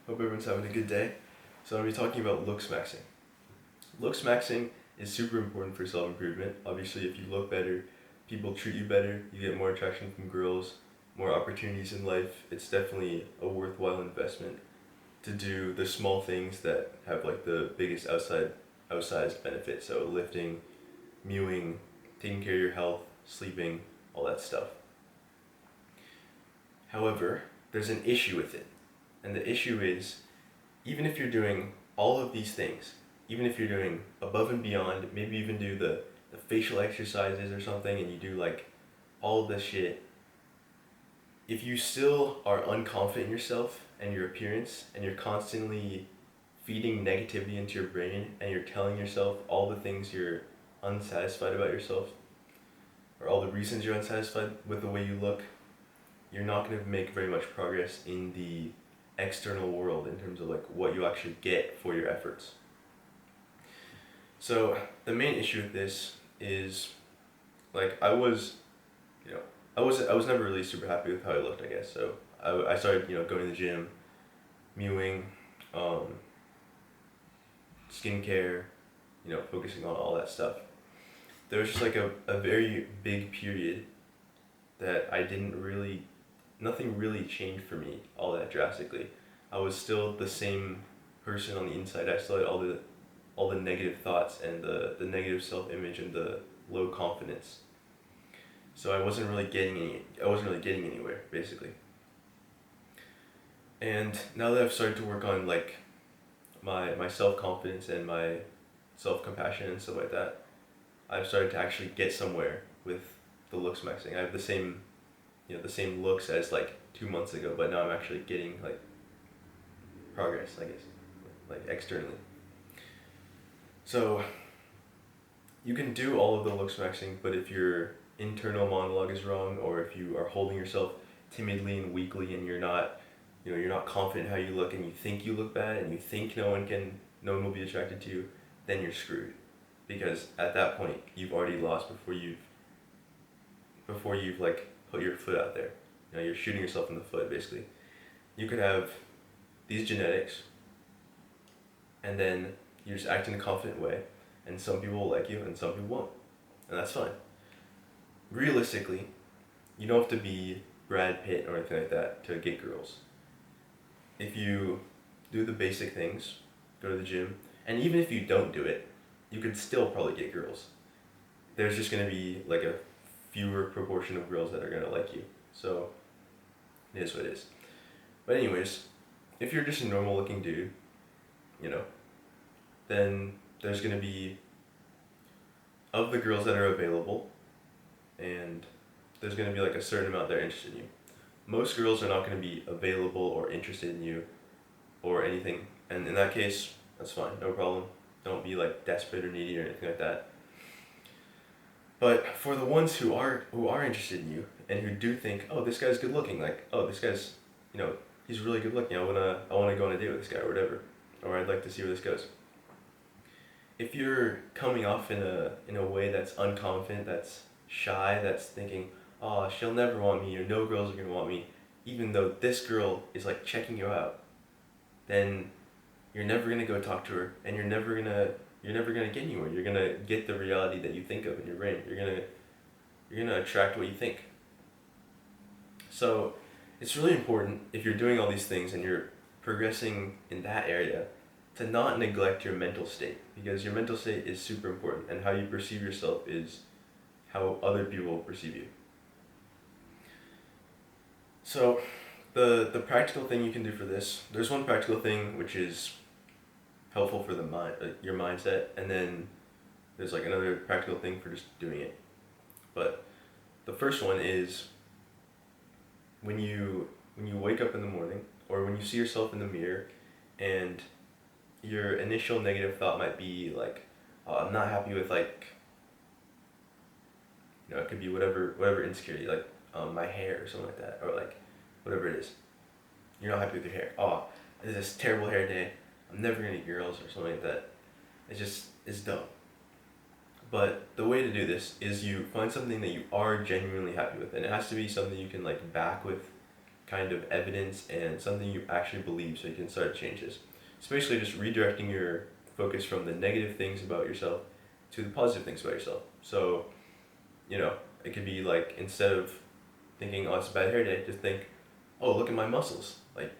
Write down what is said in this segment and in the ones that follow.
Hope everyone's having a good day. So I'm going to be talking about Looksmaxxing. Looksmaxxing is super important for self-improvement. Obviously, if you look better, people treat you better, you get more attraction from girls, more opportunities in life. It's definitely a worthwhile investment to do the small things that have like the biggest outsized benefit. So lifting, mewing, taking care of your health, sleeping, all that stuff. However, there's an issue with it. And the issue is, even if you're doing all of these things, even if you're doing above and beyond, maybe even do the facial exercises or something, and you do like all of this shit, if you still are unconfident in yourself and your appearance, and you're constantly feeding negativity into your brain, and you're telling yourself all the things you're unsatisfied about yourself, or all the reasons you're unsatisfied with the way you look, you're not going to make very much progress in the external world in terms of like what you actually get for your efforts. So the main issue with this is like I was never really super happy with how I looked, I guess. So I started going to the gym, mewing, um, skincare, focusing on all that stuff. There was just like a very big period that nothing really changed for me all that drastically. I was still the same person on the inside. I still had all the negative thoughts and the negative self image and the low confidence. So I wasn't really getting anywhere, basically. And now that I've started to work on like my self confidence and my self compassion and stuff like that, I've started to actually get somewhere with the Looksmaxxing. I have the same looks as like 2 months ago, but now I'm actually getting like progress, I guess, like externally. So you can do all of the Looksmaxxing, but if your internal monologue is wrong, or if you are holding yourself timidly and weakly, and you're not confident how you look, and you think you look bad, and you think no one will be attracted to you, then you're screwed, because at that point you've already lost before you've like put your foot out there. You're shooting yourself in the foot, basically. You could have these genetics, and then you just act in a confident way, and some people will like you and some people won't, and that's fine. Realistically, you don't have to be Brad Pitt or anything like that to get girls. If you do the basic things, go to the gym, and even if you don't do it, you could still probably get girls. There's just gonna be like a fewer proportion of girls that are gonna like you. So it is what it is. But anyways, if you're just a normal looking dude, you know, then there's gonna be, of the girls that are available, and there's gonna be like a certain amount that are interested in you. Most girls are not gonna be available or interested in you or anything, and in that case, that's fine, no problem. Don't be like desperate or needy or anything like that. But for the ones who are interested in you and who do think, oh, this guy's good looking, like, oh, this guy's, he's really good looking. I wanna go on a date with this guy or whatever, or I'd like to see where this goes. If you're coming off in a way that's unconfident, that's shy, that's thinking, oh, she'll never want me, or no girls are gonna want me, even though this girl is like checking you out, then you're never gonna go talk to her, and you're never gonna get anywhere. You're gonna get the reality that you think of in your brain. You're gonna attract what you think. So it's really important, if you're doing all these things and you're progressing in that area, to not neglect your mental state, because your mental state is super important, and how you perceive yourself is how other people will perceive you. So the practical thing you can do for this, there's one practical thing which is helpful for the mind, your mindset, and then there's like another practical thing for just doing it. But the first one is, when you wake up in the morning, or when you see yourself in the mirror, and your initial negative thought might be like, oh, I'm not happy with like, it could be whatever insecurity, like my hair or something like that, or like whatever it is. You're not happy with your hair. Oh, this terrible hair day. I'm never gonna get girls or something like that. It's dumb. But the way to do this is you find something that you are genuinely happy with, and it has to be something you can like back with kind of evidence and something you actually believe so you can start to change this. It's basically just redirecting your focus from the negative things about yourself to the positive things about yourself. So, it could be like, instead of thinking, oh, it's a bad hair day, just think, oh, look at my muscles. Like,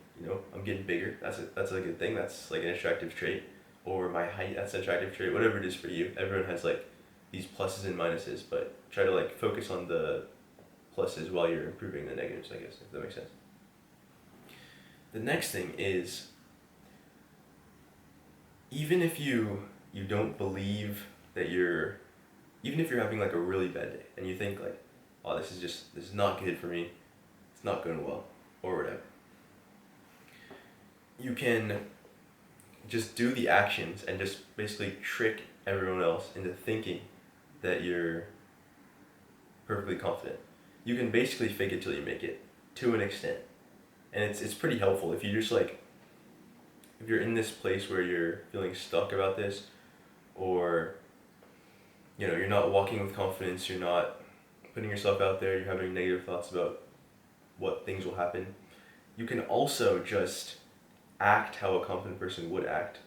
I'm getting bigger. That's a good thing. That's like an attractive trait. Or my height, that's an attractive trait. Whatever it is for you. Everyone has like these pluses and minuses, but try to like focus on the pluses while you're improving the negatives, I guess, if that makes sense. The next thing is, even if you don't believe that even if you're having like a really bad day and you think like, oh, this is not good for me, it's not going well, or whatever, you can just do the actions and just basically trick everyone else into thinking that you're perfectly confident. You can basically fake it till you make it, to an extent. And it's pretty helpful if you just like, if you're in this place where you're feeling stuck about this, or you're not walking with confidence, you're not putting yourself out there, you're having negative thoughts about what things will happen, you can also just act how a confident person would act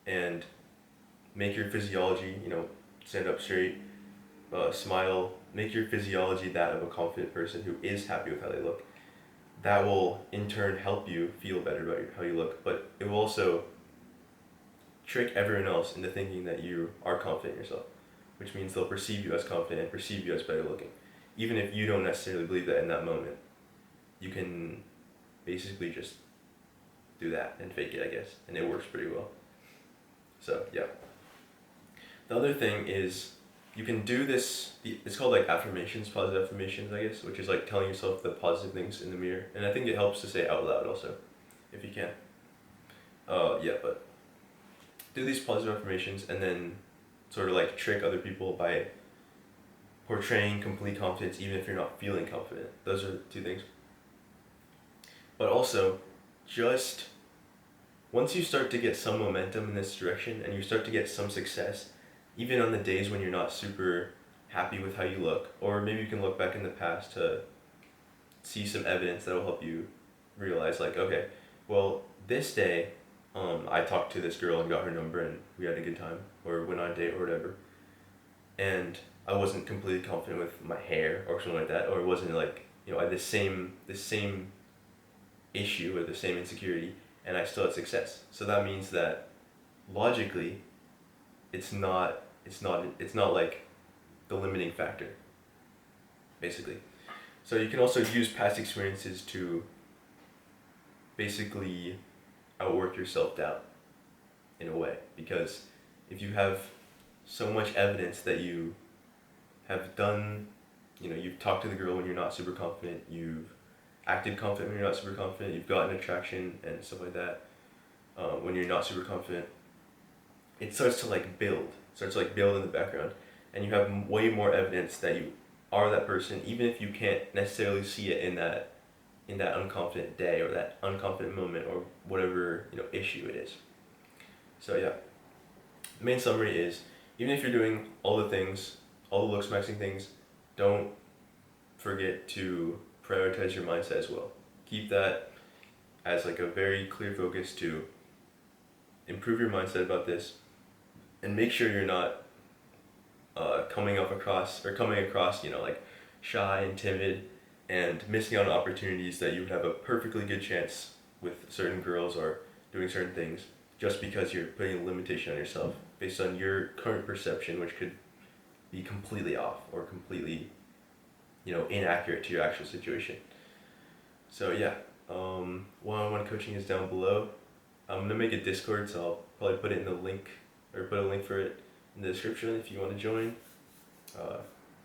and make your physiology, stand up straight, smile, make your physiology that of a confident person who is happy with how they look. That will in turn help you feel better about how you look, but it will also trick everyone else into thinking that you are confident in yourself, which means they'll perceive you as confident and perceive you as better looking. Even if you don't necessarily believe that in that moment, you can basically just do that and fake it, I guess, and it works pretty well. So, yeah. The other thing is, you can do this, it's called like affirmations, positive affirmations, I guess, which is like telling yourself the positive things in the mirror, and I think it helps to say it out loud also, if you can. But do these positive affirmations and then sort of like trick other people by portraying complete confidence even if you're not feeling confident. Those are two things. But also, just once you start to get some momentum in this direction and you start to get some success, even on the days when you're not super happy with how you look, or maybe you can look back in the past to see some evidence that will help you realize like, okay, well, this day, I talked to this girl and got her number and we had a good time, or went on a date or whatever, and I wasn't completely confident with my hair or something like that, or it wasn't like, I had the same issue or the same insecurity, and I still had success. So that means that logically, it's not like the limiting factor, basically. So you can also use past experiences to basically outwork your self-doubt in a way, because if you have so much evidence that you have done, you've talked to the girl when you're not super confident, you've acted confident when you're not super confident, you've gotten attraction and stuff like that when you're not super confident, it starts to like build in the background, and you have way more evidence that you are that person, even if you can't necessarily see it in that unconfident day or that unconfident moment or whatever issue it is. So yeah, the main summary is, even if you're doing all the things, all the Looksmaxxing things, don't forget to prioritize your mindset as well. Keep that as like a very clear focus to improve your mindset about this, and make sure you're not coming across like shy and timid and missing out on opportunities that you would have a perfectly good chance with certain girls or doing certain things, just because you're putting a limitation on yourself based on your current perception, which could be completely off or completely inaccurate to your actual situation. So yeah, one-on-one coaching is down below. I'm gonna make a Discord, so I'll probably put it in the link, or put a link for it in the description if you want to join.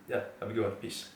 Yeah, have a good one. Peace.